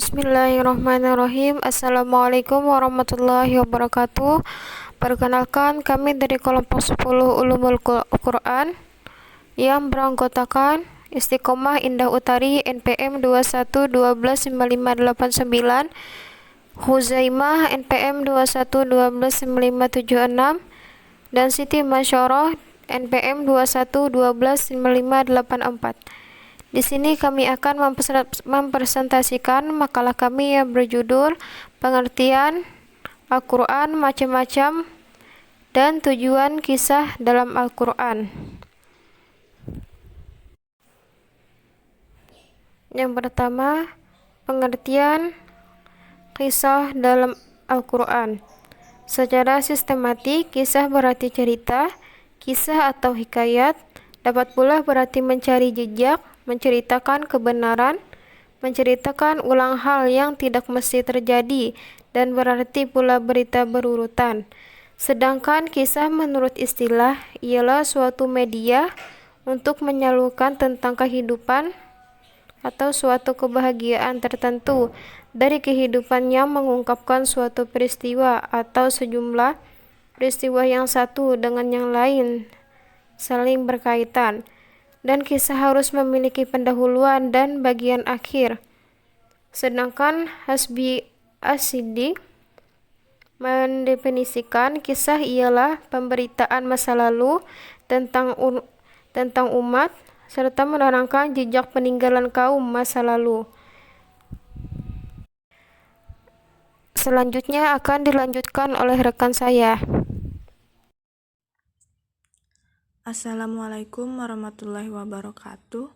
Bismillahirrahmanirrahim. Assalamualaikum warahmatullahi wabarakatuh. Perkenalkan, kami dari kelompok 10 Ulumul Quran yang beranggotakan Istiqomah Indah Utari NPM 21129589, Huzaimah NPM 21129576, dan Siti Masyarah NPM 21129584. Di sini kami akan mempresentasikan makalah kami yang berjudul Pengertian Al-Quran Macam-Macam dan Tujuan Kisah dalam Al-Quran. Yang pertama, pengertian kisah dalam Al-Quran. Secara sistematik, kisah berarti cerita, kisah atau hikayat, dapat pula berarti mencari jejak, menceritakan kebenaran, menceritakan ulang hal yang tidak mesti terjadi, dan berarti pula berita berurutan. Sedangkan kisah menurut istilah ialah suatu media untuk menyalurkan tentang kehidupan atau suatu kebahagiaan tertentu dari kehidupan yang mengungkapkan suatu peristiwa atau sejumlah peristiwa yang satu dengan yang lain saling berkaitan, dan kisah harus memiliki pendahuluan dan bagian akhir. Sedangkan Hasbi As-Siddiq mendefinisikan kisah ialah pemberitaan masa lalu tentang umat serta menerangkan jejak peninggalan kaum masa lalu. Selanjutnya akan dilanjutkan oleh rekan saya. Assalamualaikum warahmatullahi wabarakatuh.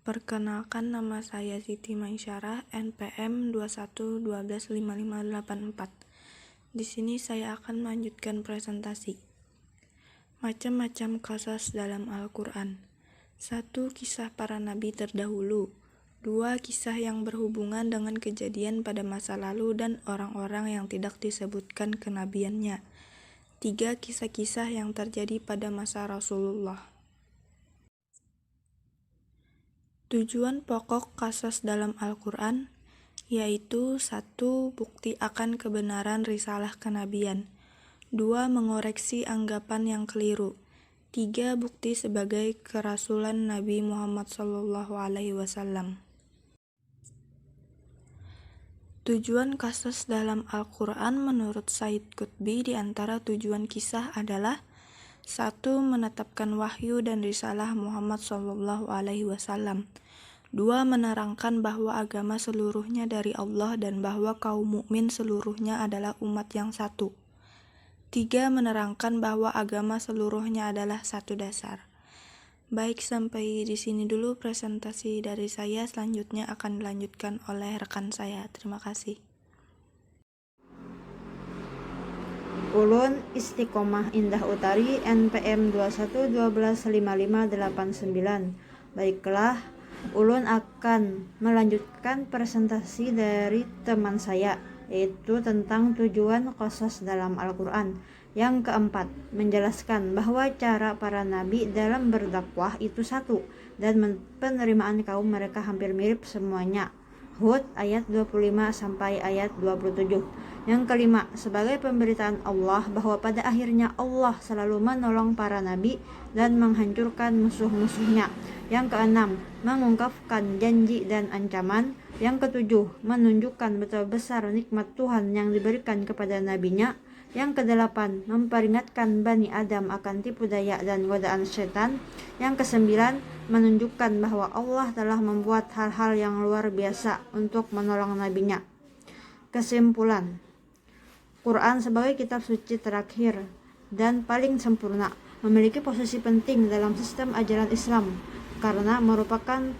Perkenalkan, nama saya Siti Masyarah NPM 21125584. Di sini saya akan melanjutkan presentasi. Macam-macam qasas dalam Al-Quran. 1. Kisah para nabi terdahulu. 2. Kisah yang berhubungan dengan kejadian pada masa lalu dan orang-orang yang tidak disebutkan kenabiannya. 3. Kisah-kisah yang terjadi pada masa Rasulullah. Tujuan pokok qasas dalam Al-Quran yaitu 1. Bukti akan kebenaran risalah kenabian. 2. Mengoreksi anggapan yang keliru. 3. Bukti sebagai kerasulan Nabi Muhammad SAW. Tujuan qasas dalam Al-Quran menurut Said Qutbi di antara tujuan kisah adalah 1. Menetapkan wahyu dan risalah Muhammad SAW. 2. Menerangkan bahwa agama seluruhnya dari Allah dan bahwa kaum mukmin seluruhnya adalah umat yang satu. 3. Menerangkan bahwa agama seluruhnya adalah satu dasar. Baik, sampai di sini dulu presentasi dari saya. Selanjutnya akan dilanjutkan oleh rekan saya. Terima kasih. Ulun Istiqomah Indah Utari NPM 21125589. Baiklah, ulun akan melanjutkan presentasi dari teman saya, yaitu tentang tujuan qasas dalam Al-Quran. Yang keempat, menjelaskan bahwa cara para nabi dalam berdakwah itu satu, dan penerimaan kaum mereka hampir mirip semuanya. Hud ayat 25 sampai ayat 27. Yang kelima, sebagai pemberitaan Allah bahwa pada akhirnya Allah selalu menolong para nabi dan menghancurkan musuh-musuhnya. Yang keenam, mengungkapkan janji dan ancaman. Yang ketujuh, menunjukkan betapa besar nikmat Tuhan yang diberikan kepada nabinya. Yang kedelapan, memperingatkan Bani Adam akan tipu daya dan godaan setan. Yang kesembilan, menunjukkan bahwa Allah telah membuat hal-hal yang luar biasa untuk menolong nabinya. Kesimpulan, Quran sebagai kitab suci terakhir dan paling sempurna memiliki posisi penting dalam sistem ajaran Islam karena merupakan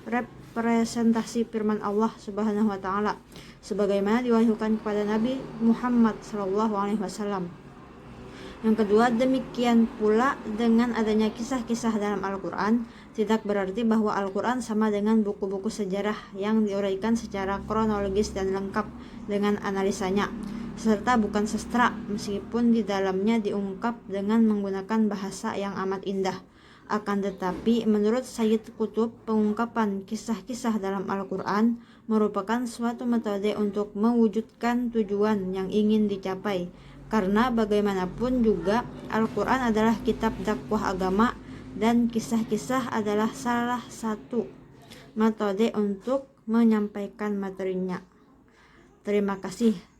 representasi firman Allah Subhanahu wa taala sebagaimana diwahyukan kepada Nabi Muhammad SAW. Yang kedua, demikian pula dengan adanya kisah-kisah dalam Al-Quran tidak berarti bahwa Al-Quran sama dengan buku-buku sejarah yang diuraikan secara kronologis dan lengkap dengan analisanya, serta bukan sastra meskipun di dalamnya diungkap dengan menggunakan bahasa yang amat indah. Akan tetapi, menurut Sayyid Qutb, pengungkapan kisah-kisah dalam Al-Quran merupakan suatu metode untuk mewujudkan tujuan yang ingin dicapai. Karena bagaimanapun juga, Al-Quran adalah kitab dakwah agama dan kisah-kisah adalah salah satu metode untuk menyampaikan materinya. Terima kasih.